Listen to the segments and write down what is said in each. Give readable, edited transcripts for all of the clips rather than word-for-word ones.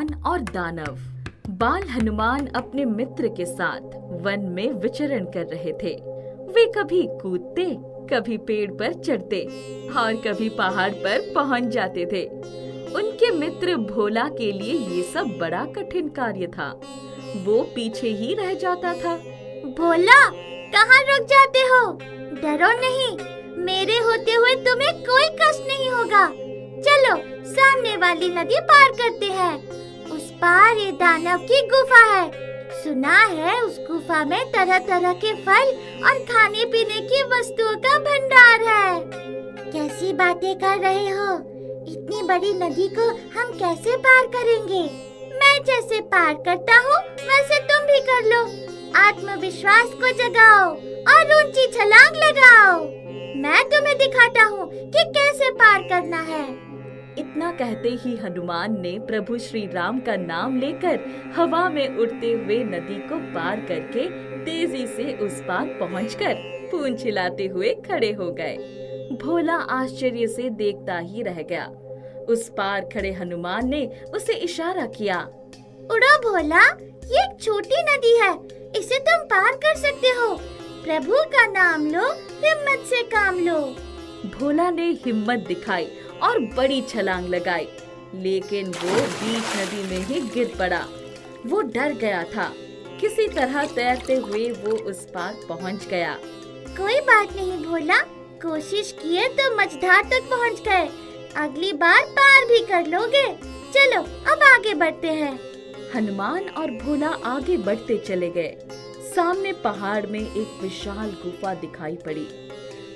हनुमान और दानव। बाल हनुमान अपने मित्र के साथ वन में विचरण कर रहे थे। वे कभी कूदते, कभी पेड़ पर चढ़ते और कभी पहाड़ पर पहुंच जाते थे। उनके मित्र भोला के लिए ये सब बड़ा कठिन कार्य था। वो पीछे ही रह जाता था। भोला, कहाँ रुक जाते हो? डरो नहीं, मेरे होते हुए तुम्हें कोई कष्ट नहीं होगा। चलो सामने वाली नदी पार करते हैं। उस पार ये दानव की गुफा है। सुना है उस गुफा में तरह तरह के फल और खाने पीने की वस्तुओं का भंडार है। कैसी बातें कर रहे हो? इतनी बड़ी नदी को हम कैसे पार करेंगे? मैं जैसे पार करता हूँ वैसे तुम भी कर लो। आत्मविश्वास को जगाओ और ऊंची छलांग लगाओ। मैं तुम्हें दिखाता हूँ कि कैसे पार करना है। इतना कहते ही हनुमान ने प्रभु श्री राम का नाम लेकर हवा में उड़ते हुए नदी को पार करके तेजी से उस पार पहुंचकर पूंछ हिलाते हुए खड़े हो गए। भोला आश्चर्य से देखता ही रह गया। उस पार खड़े हनुमान ने उसे इशारा किया। उड़ो भोला, ये एक छोटी नदी है, इसे तुम पार कर सकते हो। प्रभु का नाम लो, हिम्मत से काम लो। भोला ने हिम्मत दिखाई और बड़ी छलांग लगाई, लेकिन वो बीच नदी में ही गिर पड़ा। वो डर गया था। किसी तरह तैरते हुए वो उस पार पहुंच गया। कोई बात नहीं भोला, कोशिश किए तो मझधार तक पहुंच गए। अगली बार पार भी कर लोगे। चलो अब आगे बढ़ते हैं। हनुमान और भोला आगे बढ़ते चले गए। सामने पहाड़ में एक विशाल गुफा दिखाई पड़ी।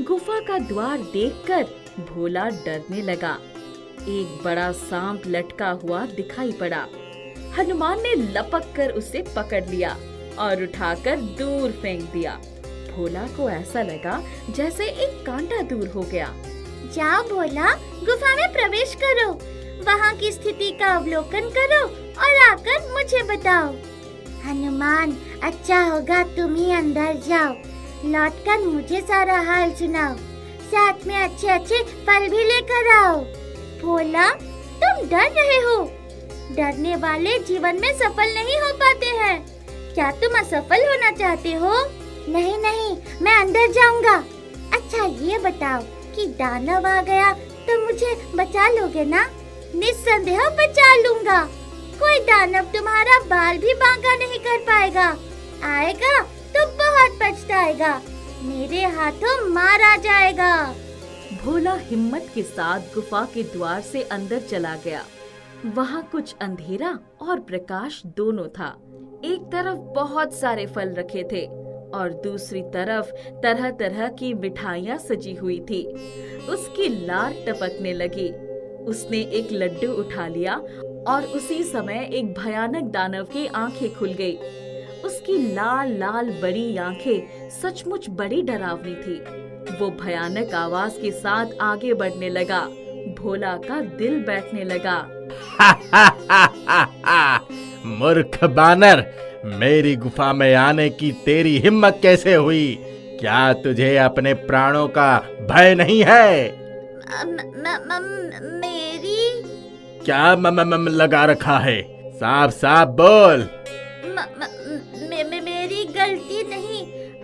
गुफा का द्वार देखकर भोला डरने लगा। एक बड़ा सांप लटका हुआ दिखाई पड़ा। हनुमान ने लपक कर उसे पकड़ लिया और उठाकर दूर फेंक दिया। भोला को ऐसा लगा जैसे एक कांटा दूर हो गया। जाओ भोला, गुफा में प्रवेश करो, वहाँ की स्थिति का अवलोकन करो और आकर मुझे बताओ। हनुमान, अच्छा होगा तुम ही अंदर जाओ, लौटकर मुझे सारा हाल सुनाओ, साथ में अच्छे अच्छे फल भी लेकर आओ। भोला, तुम डर रहे हो? डरने वाले जीवन में सफल नहीं हो पाते हैं। क्या तुम असफल होना चाहते हो? नहीं नहीं, मैं अंदर जाऊंगा। अच्छा ये बताओ कि दानव आ गया तो मुझे बचा लोगे ना? निस्संदेह बचा लूंगा। कोई दानव तुम्हारा बाल भी बांका नहीं कर पाएगा। आएगा तो बहुत पछताएगा, मेरे हाथों मारा जाएगा। भोला हिम्मत के साथ गुफा के द्वार से अंदर चला गया। वहाँ कुछ अंधेरा और प्रकाश दोनों था। एक तरफ बहुत सारे फल रखे थे और दूसरी तरफ तरह तरह की मिठाइयाँ सजी हुई थी। उसकी लार टपकने लगी। उसने एक लड्डू उठा लिया और उसी समय एक भयानक दानव की आंखें खुल गई। उसकी लाल लाल बड़ी आंखें सचमुच बड़ी डरावनी थी। वो भयानक आवाज के साथ आगे बढ़ने लगा। भोला का दिल बैठने लगा। मूर्ख बानर, मेरी गुफा में आने की तेरी हिम्मत कैसे हुई? क्या तुझे अपने प्राणों का भय नहीं है? मेरी क्या मम लगा रखा है? साफ साफ बोल। मेरी गलती नहीं,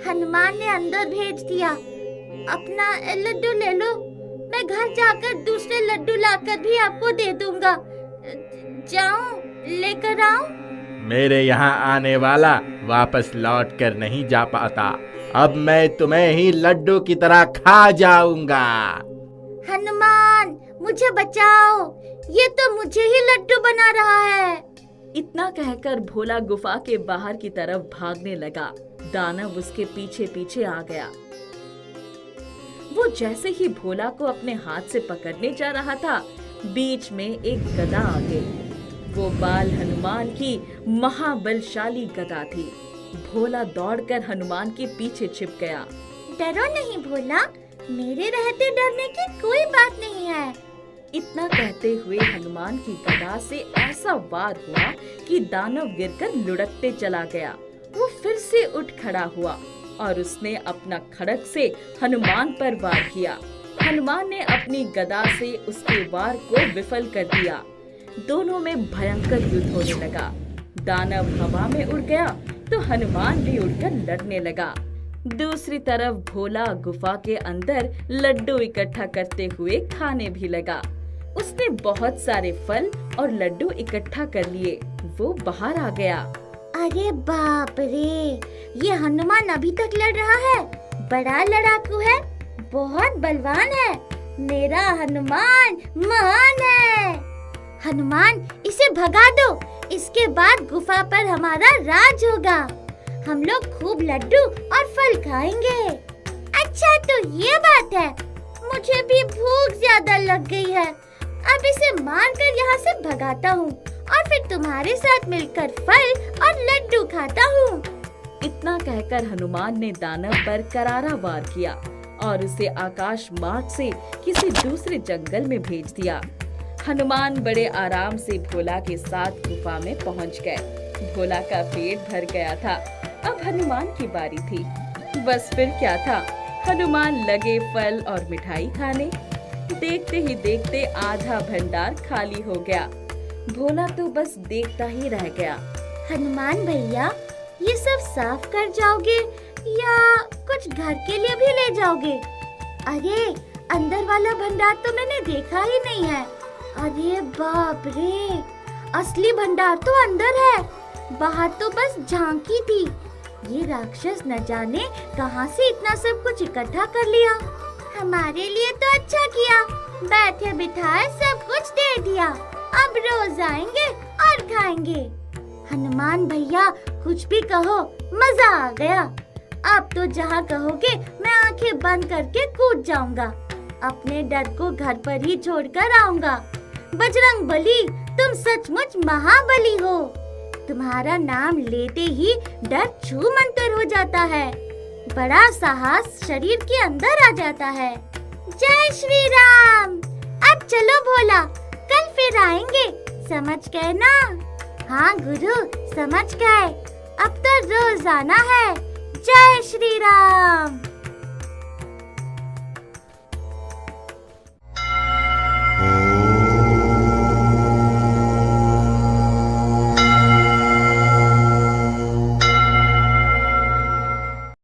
हनुमान ने अंदर भेज दिया। अपना लड्डू ले लो, मैं घर जाकर दूसरे लड्डू लाकर भी आपको दे दूंगा। जाऊं, लेकर आऊं? मेरे यहाँ आने वाला वापस लौट कर नहीं जा पाता। अब मैं तुम्हें ही लड्डू की तरह खा जाऊंगा। हनुमान, मुझे बचाओ, ये तो मुझे ही लड्डू बना रहा है। इतना कहकर भोला गुफा के बाहर की तरफ भागने लगा। दानव उसके पीछे पीछे आ गया। वो जैसे ही भोला को अपने हाथ से पकड़ने जा रहा था, बीच में एक गदा आ गई। वो बाल हनुमान की महाबलशाली गदा थी। भोला दौड़कर हनुमान के पीछे छिप गया। डरो नहीं भोला, मेरे रहते डरने की कोई बात नहीं है। इतना कहते हुए हनुमान की गदा से ऐसा वार हुआ कि दानव गिरकर लुढ़कते चला गया। वो फिर से उठ खड़ा हुआ और उसने अपना खड्ग से हनुमान पर वार किया। हनुमान ने अपनी गदा से उसके वार को विफल कर दिया। दोनों में भयंकर युद्ध होने लगा। दानव हवा में उड़ गया तो हनुमान भी उड़कर लड़ने लगा। दूसरी तरफ भोला गुफा के अंदर लड्डू इकट्ठा करते हुए खाने भी लगा। उसने बहुत सारे फल और लड्डू इकट्ठा कर लिए। वो बाहर आ गया। अरे बाप रे, ये हनुमान अभी तक लड़ रहा है। बड़ा लड़ाकू है, बहुत बलवान है। मेरा हनुमान महान है। हनुमान, इसे भगा दो। इसके बाद गुफा पर हमारा राज होगा। हम लोग खूब लड्डू और फल खाएंगे। अच्छा, तो ये बात है। मुझे भी भूख ज्यादा लग गई है। अब इसे मारकर यहाँ से भगाता हूँ और फिर तुम्हारे साथ मिलकर फल और लड्डू खाता हूँ। इतना कहकर हनुमान ने दानव पर करारा वार किया और उसे आकाश मार्ग से किसी दूसरे जंगल में भेज दिया। हनुमान बड़े आराम से भोला के साथ गुफा में पहुंच गए। भोला का पेट भर गया था। अब हनुमान की बारी थी। बस फिर क्या था, हनुमान लगे फल और मिठाई खाने। देखते ही देखते आधा भंडार खाली हो गया। भोला तो बस देखता ही रह गया। हनुमान भैया, ये सब साफ कर जाओगे या कुछ घर के लिए भी ले जाओगे? अरे, अंदर वाला भंडार तो मैंने देखा ही नहीं है। अरे बाप रे, असली भंडार तो अंदर है, बाहर तो बस झांकी थी। ये राक्षस न जाने कहां से इतना सब कुछ इकट्ठा कर लिया। हमारे लिए तो अच्छा किया, बैठे बिठाए सब कुछ दे दिया। अब रोज आएंगे और खाएंगे। हनुमान भैया, कुछ भी कहो, मजा आ गया। अब तो जहाँ कहोगे मैं आंखें बंद करके कूद जाऊंगा। अपने डर को घर पर ही छोड़कर आऊंगा। बजरंग बली, तुम सचमुच महाबली हो। तुम्हारा नाम लेते ही डर छूमंतर हो जाता है। बड़ा साहस शरीर के अंदर आ जाता है। जय श्री राम। अब चलो भोला, कल फिर आएंगे, समझ गए ना? हाँ गुरु, समझ गए। अब तो रोज आना है। जय श्री राम।